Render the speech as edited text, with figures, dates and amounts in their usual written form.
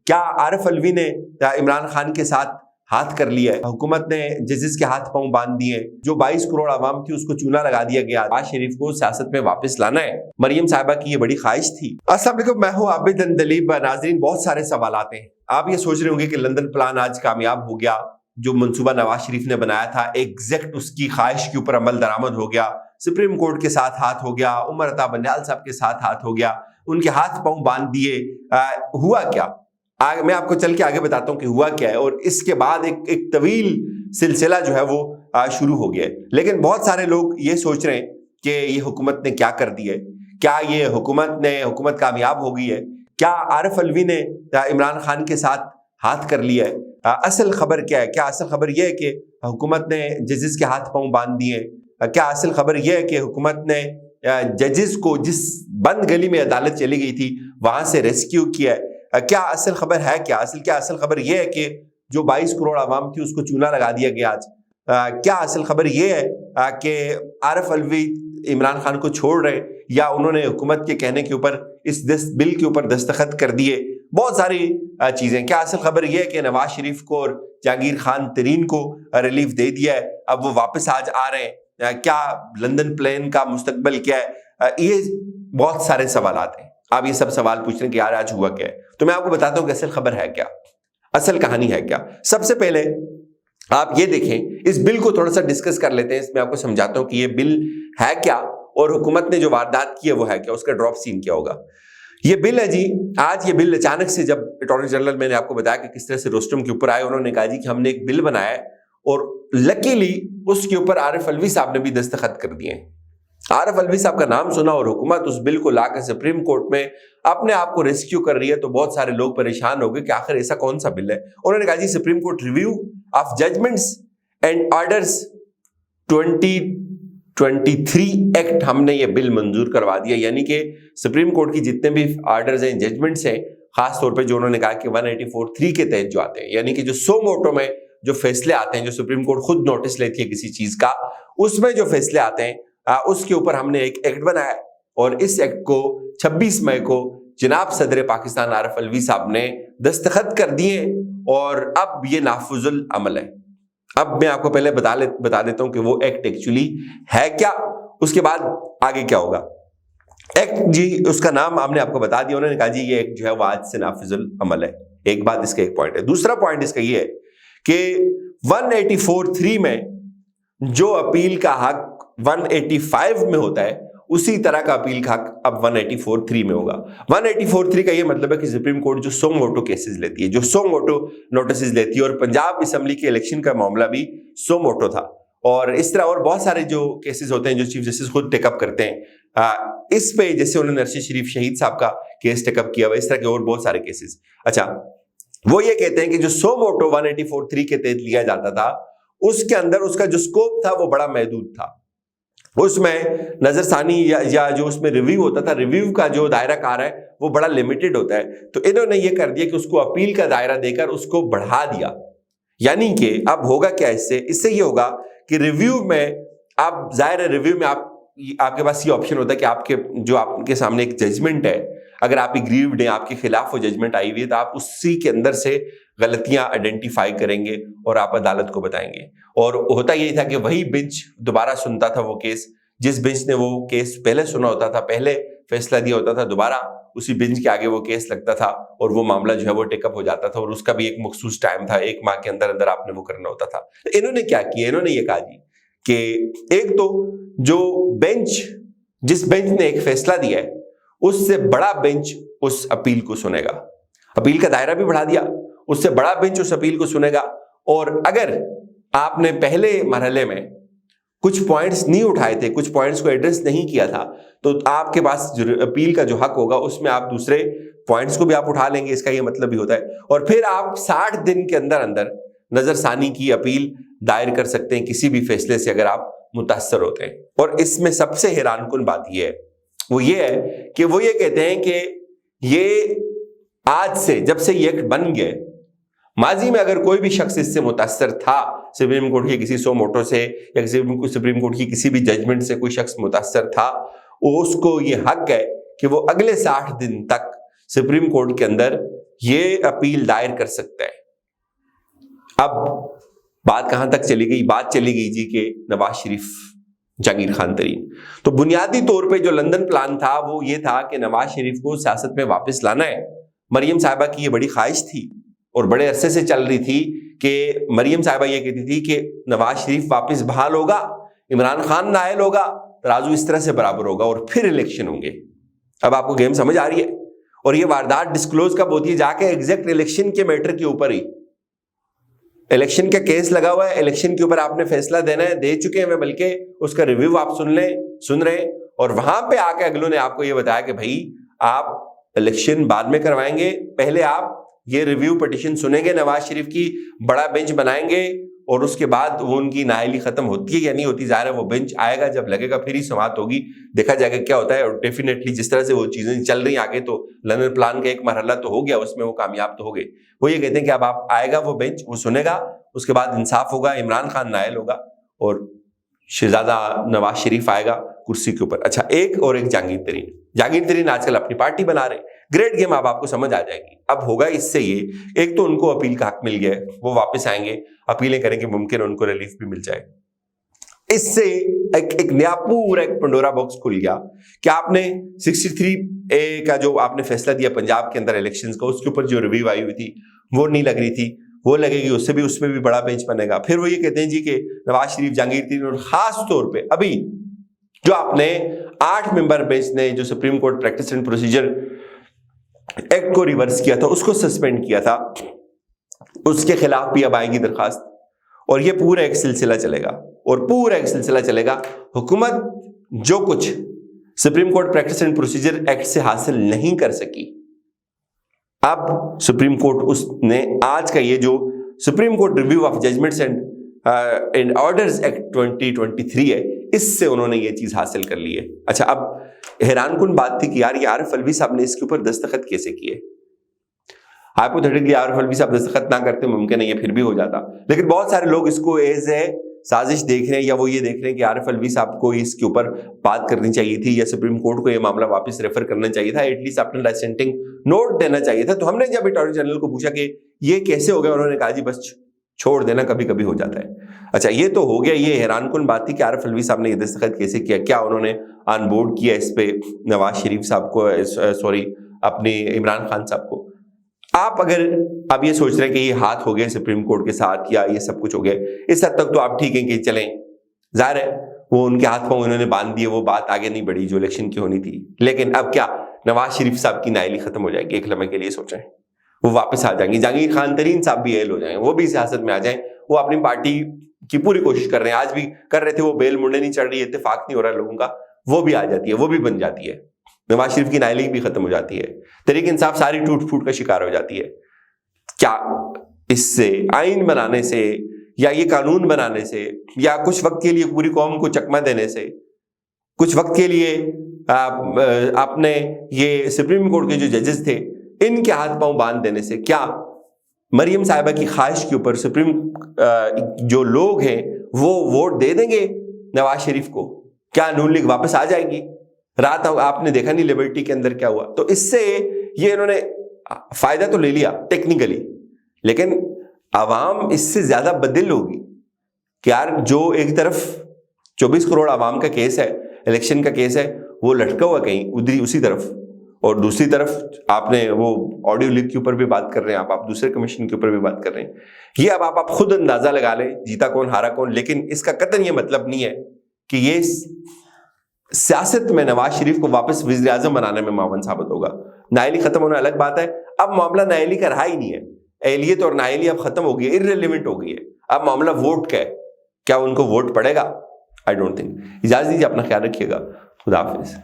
کیا عارف الوی نے عمران خان کے ساتھ ہاتھ کر لیا ہے؟ حکومت نے ججز کے ہاتھ پاؤں باندھ دیے، جو 22 کروڑ عوام تھی اس کو چونا لگا دیا گیا، نواز شریف کو سیاست میں واپس لانا ہے۔ مریم صاحبہ کی یہ بڑی خواہش تھی۔ السلام علیکم، میں ہوں عابد اندلیب۔ ناظرین، بہت سارے سوالات ہیں۔ آپ یہ سوچ رہے ہوں گے کہ لندن پلان آج کامیاب ہو گیا، جو منصوبہ نواز شریف نے بنایا تھا ایگزیکٹ اس کی خواہش کے اوپر عمل درآمد ہو گیا، سپریم کورٹ کے ساتھ ہاتھ ہو گیا، عمر عطا بنیال صاحب کے ساتھ ہاتھ ہو گیا، ان کے ہاتھ پاؤں باندھ دیے۔ ہوا کیا؟ میں آپ کو چل کے آگے بتاتا ہوں کہ ہوا کیا ہے، اور اس کے بعد ایک طویل سلسلہ جو ہے وہ شروع ہو گیا ہے۔ لیکن بہت سارے لوگ یہ سوچ رہے ہیں کہ یہ حکومت نے کیا کر دی ہے، کیا یہ حکومت کامیاب ہو گئی ہے، کیا عارف الوی نے عمران خان کے ساتھ ہاتھ کر لیا ہے؟ اصل خبر کیا ہے؟ کیا اصل خبر یہ ہے کہ حکومت نے ججز کے ہاتھ پاؤں باندھ دیے؟ کیا اصل خبر یہ ہے کہ حکومت نے ججز کو جس بند گلی میں عدالت چلی گئی تھی وہاں سے ریسکیو کیا ہے؟ کیا اصل خبر ہے؟ کیا اصل خبر یہ ہے کہ جو 22 کروڑ عوام تھی اس کو چونا لگا دیا گیا آج؟ کیا اصل خبر یہ ہے کہ عارف الوی عمران خان کو چھوڑ رہے، یا انہوں نے حکومت کے کہنے کے اوپر اس بل کے اوپر دستخط کر دیے؟ بہت ساری چیزیں۔ کیا اصل خبر یہ ہے کہ نواز شریف کو اور جہانگیر خان ترین کو ریلیف دے دیا ہے، اب وہ واپس آج آ رہے ہیں؟ کیا لندن پلان کا مستقبل کیا ہے؟ یہ بہت سارے سوالات ہیں۔ آپ یہ سب سوال پوچھ رہے ہیں کہ یار آج ہوا کیا ہے، تو میں آپ کو بتاتا ہوں کہ اصل خبر ہے کیا، اصل کہانی ہے کیا۔ سب سے پہلے آپ یہ دیکھیں، اس بل کو تھوڑا سا ڈسکس کر لیتے ہیں، اس میں آپ کو سمجھاتا ہوں کہ یہ بل ہے کیا اور حکومت نے جو واردات کی ہے وہ ہے کیا، اس کا ڈراپ سین کیا ہوگا۔ یہ بل ہے جی، آج یہ بل اچانک سے جب اٹارنی جنرل، میں نے آپ کو بتایا کہ کس طرح سے روسٹم کے اوپر آئے، انہوں نے کہا جی کہ ہم نے ایک بل بنایا ہے، اور لکیلی اس کے اوپر عارف الوی صاحب نے بھی دستخط کر دیے ہیں۔ عارف الوی صاحب کا نام سنا اور حکومت اس بل کو لا کر سپریم کورٹ میں اپنے آپ کو ریسکیو کر رہی ہے، تو بہت سارے لوگ پریشان ہو گئے کہ آخر ایسا کون سا بل ہے۔ انہوں نے کہا جی supreme court review of judgments and orders 2023 act, ہم نے یہ بل منظور کروا دیا، یعنی کہ سپریم کورٹ کی جتنے بھی آرڈرز ہیں، ججمنٹس ہیں، خاص طور پہ جو انہوں نے کہا کہ 184(3) کے تحت جو آتے ہیں، یعنی کہ جو سو موٹو میں جو فیصلے آتے ہیں، جو سپریم کورٹ خود نوٹس لیتی ہے کسی چیز کا، اس میں جو فیصلے آتے ہیں اس کے اوپر ہم نے ایک ایکٹ بنایا ہے، اور اس ایکٹ کو 26 مئی کو جناب صدر پاکستان عارف الوی صاحب نے دستخط کر دیے، اور اب یہ نافذ العمل ہے۔ اب میں آپ کو پہلے بتا دیتا ہوں کہ وہ ایکٹ ایکچولی ہے کیا، اس کے بعد آگے کیا ہوگا۔ ایکٹ جی، اس کا نام ہم نے آپ کو بتا دیا، انہوں نے کہا جی یہ ایکٹ جو ہے وہ آج سے نافذ العمل ہے۔ ایک بات، اس کا ایک پوائنٹ ہے۔ دوسرا پوائنٹ اس کا یہ ہے کہ 184(3) میں جو اپیل کا حق 185 میں ہوتا ہے، اسی طرح کا اپیل کا حق اب 184(3) میں ہوگا۔ 184(3) کا یہ مطلب ہے کہ سپریم کورٹ جو سو موٹو کیسز لیتی ہے، جو سو موٹو نوٹسز لیتی ہے، اور پنجاب اسمبلی کے الیکشن کا معاملہ بھی سو موٹو تھا، اور اس طرح اور بہت سارے جو کیسز ہوتے ہیں جو چیف جسٹس خود ٹیک اپ کرتے ہیں، اس پہ جیسے انہوں نے ارشد شریف شہید صاحب کا کیس ٹیک اپ کیا ہوا، اس طرح کے اور بہت سارے کیسز۔ اچھا، وہ یہ کہتے ہیں کہ جو سو موٹو 184(3) کے تحت لیا جاتا تھا، اس کے اندر اس کا جو سکوپ تھا وہ بڑا محدود تھا، اس میں نظر ثانی یا جو اس میں ریویو ہوتا تھا، ریویو کا جو دائرہ کار ہے وہ بڑا لمیٹڈ ہوتا ہے، تو انہوں نے یہ کر دیا کہ اس کو اپیل کا دائرہ دے کر اس کو بڑھا دیا۔ یعنی کہ اب ہوگا کیا اس سے یہ ہوگا کہ ریویو میں آپ، ظاہر ہے ریویو میں آپ کے پاس یہ آپشن ہوتا ہے کہ آپ کے سامنے ایک ججمنٹ ہے، اگر آپ اگریوڈ ہیں، آپ کے خلاف وہ ججمنٹ آئی ہوئی ہے، تو آپ اسی کے اندر سے غلطیاں آئیڈینٹیفائی کریں گے اور آپ عدالت کو بتائیں گے۔ اور ہوتا یہی تھا کہ وہی بنچ دوبارہ سنتا تھا وہ کیس، جس بنچ نے وہ کیس پہلے سنا ہوتا تھا، پہلے فیصلہ دیا ہوتا تھا، دوبارہ اسی بنچ کے آگے وہ کیس لگتا تھا، اور وہ معاملہ جو ہے وہ ٹیک اپ ہو جاتا تھا، اور اس کا بھی ایک مخصوص ٹائم تھا، 1 ماہ کے اندر اندر آپ نے وہ کرنا ہوتا تھا۔ انہوں نے کیا کیا؟ انہوں نے یہ کہا جی کہ ایک تو جو جس بنچ نے ایک فیصلہ دیا ہے، اس سے بڑا بنچ اس اپیل کو سنے گا، اپیل کا دائرہ بھی بڑھا دیا، اس سے بڑا بنچ اس اپیل کو سنے گا، اور اگر آپ نے پہلے مرحلے میں کچھ پوائنٹس نہیں اٹھائے تھے، کچھ پوائنٹس کو ایڈریس نہیں کیا تھا، تو آپ کے پاس جو اپیل کا جو حق ہوگا اس میں آپ دوسرے پوائنٹس کو بھی آپ اٹھا لیں گے، اس کا یہ مطلب بھی ہوتا ہے، اور پھر آپ 60 دن کے اندر اندر نظر ثانی کی اپیل دائر کر سکتے ہیں کسی بھی فیصلے سے اگر آپ متاثر ہوتے ہیں۔ اور اس میں سب سے حیران کن بات یہ ہے، وہ یہ ہے کہ وہ یہ کہتے ہیں کہ یہ آج سے، جب سے یہ ایکٹ بن گئے، ماضی میں اگر کوئی بھی شخص اس سے متاثر تھا، سپریم کورٹ کی کسی سو موٹو سے یا سپریم کورٹ کی کسی بھی ججمنٹ سے کوئی شخص متاثر تھا، اس کو یہ حق ہے کہ وہ اگلے 60 دن تک سپریم کورٹ کے اندر یہ اپیل دائر کر سکتا ہے۔ اب بات کہاں تک چلی گئی؟ بات چلی گئی جی کہ نواز شریف جہانگیر خان ترین، تو بنیادی طور پہ جو لندن پلان تھا وہ یہ تھا کہ نواز شریف کو سیاست میں واپس لانا ہے۔ مریم صاحبہ کی یہ بڑی خواہش تھی اور بڑے عرصے سے چل رہی تھی کہ مریم صاحبہ یہ کہتی تھی کہ نواز شریف واپس بحال ہوگا، عمران خان نائل ہوگا، ترازو اس طرح سے برابر ہوگا اور پھر الیکشن ہوں گے۔ اب آپ کو گیم سمجھ آ رہی ہے؟ اور یہ واردات ڈسکلوز کب ہوتی ہے؟ جا کے ایگزیکٹ الیکشن کے میٹر کے اوپر ہی، الیکشن کا کیس لگا ہوا ہے، الیکشن کے اوپر آپ نے فیصلہ دینا ہے، دے چکے ہیں، بلکہ اس کا ریویو آپ سن رہے ہیں، اور وہاں پہ آ کے اگلوں نے آپ کو یہ بتایا کہ بھائی آپ الیکشن بعد میں کروائیں گے، پہلے آپ یہ ریویو پٹیشن سنیں گے نواز شریف کی، بڑا بینچ بنائیں گے، اور اس کے بعد وہ ان کی نااہلی ختم ہوتی ہے یا نہیں ہوتی، ظاہر ہے وہ بینچ آئے گا، جب لگے گا پھر ہی سماعت ہوگی، دیکھا جائے گا کیا ہوتا ہے۔ اور ڈیفینیٹلی جس طرح سے وہ چیزیں چل رہی ہیں آگے، تو لندن پلان کا ایک مرحلہ تو ہو گیا، اس میں وہ کامیاب تو ہو گئے۔ وہ یہ کہتے ہیں کہ اب آپ آئے گا وہ بینچ، وہ سنے گا، اس کے بعد انصاف ہوگا، عمران خان نائل ہوگا اور شہزادہ نواز شریف آئے گا کرسی کے اوپر۔ اچھا، ایک جہانگیر ترین آج کل اپنی پارٹی بنا رہے، گریٹ گیم، اب آپ کو سمجھ آ جائے گی۔ اب ہوگا اس سے یہ، ایک تو ان کو اپیل کا حق مل گیا ہے، وہ واپس آئیں گے، اپیلیں کریں کہ ممکن ان کو ریلیف بھی مل جائے۔ اس سے ایک نیا پورا ایک پنڈورا باکس کھل گیا کہ آپ نے 63A کا جو آپ نے فیصلہ دیا پنجاب کے اندر الیکشنز کا، اس کے اوپر جو ریویو آئی ہوئی تھی وہ نہیں لگ رہی تھی، وہ لگے گی، اس میں بھی بڑا بینچ بنے گا۔ پھر وہ یہ کہتے ہیں جی کہ نواز شریف، جہانگیر ترین، اور خاص طور پہ ابھی جو آپ نے 8 ممبر بینچ نے جو supreme court practice and procedure act کو ریورس کیا تھا، اس کو سسپینڈ کیا تھا، اس کے خلاف بھی اب آئے گی درخواست، اور یہ پورا ایک سلسلہ چلے گا۔ حکومت جو کچھ supreme court practice and procedure act سے حاصل نہیں کر سکی، اب سپریم کورٹ اس نے آج کا یہ جو supreme court review of judgments and orders act 2023 ہے، اس سے انہوں نے یہ چیز حاصل کر لی ہے۔ اچھا، اب حیران کن بات تھی کہ یار یہ عارف الوی صاحب نے اس کے اوپر دستخط کیسے کیے؟ ہائپوتھیٹیکلی عارف الوی صاحب دستخط نہ کرتے، ممکن ہے یہ پھر بھی ہو جاتا، لیکن بہت سارے لوگ اس کو ایز اے سازش دیکھ رہے ہیں، یا وہ یہ دیکھ رہے ہیں کہ عارف الوی صاحب کو اس کے اوپر بات کرنی چاہیے تھی، یا سپریم کورٹ کو یہ معاملہ واپس ریفر کرنا چاہیے تھا، ایٹ لیسٹ اپنا ڈسینٹنگ نوٹ دینا چاہیے تھا۔ تو ہم نے جب اٹارنی جنرل کو پوچھا کہ یہ کیسے ہو گیا، انہوں نے کہا جی بس چھوڑ دینا، کبھی کبھی ہو جاتا ہے۔ اچھا، یہ تو ہو گیا، یہ حیران کن بات تھی کہ عارف الوی صاحب نے یہ دستخط کیسے کیا، کیا انہوں نے آن بورڈ کیا اس پہ نواز شریف صاحب کو، اپنے عمران خان صاحب کو۔ آپ اگر اب یہ سوچ رہے ہیں کہ یہ ہاتھ ہو گئے سپریم کورٹ کے ساتھ، یا یہ سب کچھ ہو گیا، اس حد تک تو آپ ٹھیک ہیں کہ چلیں، ظاہر ہے وہ ان کے ہاتھ پاؤں انہوں نے باندھ دیے، وہ بات آگے نہیں بڑھی جو الیکشن کی ہونی تھی۔ لیکن اب کیا نواز شریف صاحب کی نائلی ختم ہو جائے گی؟ ایک لمحے کے لیے سوچیں، وہ واپس آ جائیں گے، جہانگیر خان ترین صاحب بھی ایل ہو جائیں، وہ بھی سیاست میں آ جائیں، وہ اپنی پارٹی کی پوری کوشش کر رہے ہیں، آج بھی کر رہے تھے، وہ بیل مڑنے نہیں چڑھ رہی، اتفاق نہیں ہو رہا لوگوں کا، وہ بھی آ جاتی ہے، وہ بھی بن جاتی ہے، نواز شریف کی نائلی بھی ختم ہو جاتی ہے، تحریک انصاف ساری ٹوٹ پھوٹ کا شکار ہو جاتی ہے۔ کیا اس سے آئین بنانے سے، یا یہ قانون بنانے سے، یا کچھ وقت کے لیے پوری قوم کو چکمہ دینے سے، کچھ وقت کے لیے آپ نے یہ سپریم کورٹ کے جو ججز تھے ان کے ہاتھ پاؤں باندھ دینے سے، کیا مریم صاحبہ کی خواہش کے اوپر سپریم جو لوگ ہیں وہ ووٹ دے دیں گے نواز شریف کو؟ کیا نون لیگ واپس آ جائے گی؟ رات آپ نے دیکھا نہیں لبرٹی کے اندر کیا ہوا۔ تو اس سے یہ انہوں نے فائدہ تو لے لیا ٹیکنیکلی، لیکن عوام اس سے زیادہ بدل ہوگی کہ یار جو ایک طرف 24 کروڑ عوام کا کیس ہے، الیکشن کا کیس ہے، وہ لٹکا ہوا کہیں ادھر اسی طرف، اور دوسری طرف آپ نے وہ آڈیو لیک کے اوپر بھی بات کر رہے ہیں، آپ دوسرے کمیشن کے اوپر بھی بات کر رہے ہیں۔ یہ اب آپ خود اندازہ لگا لیں جیتا کون ہارا کون، لیکن اس کا قطعاً یہ مطلب نہیں ہے کہ یہ سیاست میں نواز شریف کو واپس وزیر اعظم بنانے میں معاون ثابت ہوگا۔ نائلی ختم ہونا الگ بات ہے، اب معاملہ نائلی کا رہا ہی نہیں ہے، اہلیت اور نائلی اب ختم ہو گئی ہے، irrelevant ہو گئی ہے، اب معاملہ ووٹ کا ہے، کیا ان کو ووٹ پڑے گا؟ I don't think۔ اجازت دیجیے، اپنا خیال رکھیے گا، خدا حافظ۔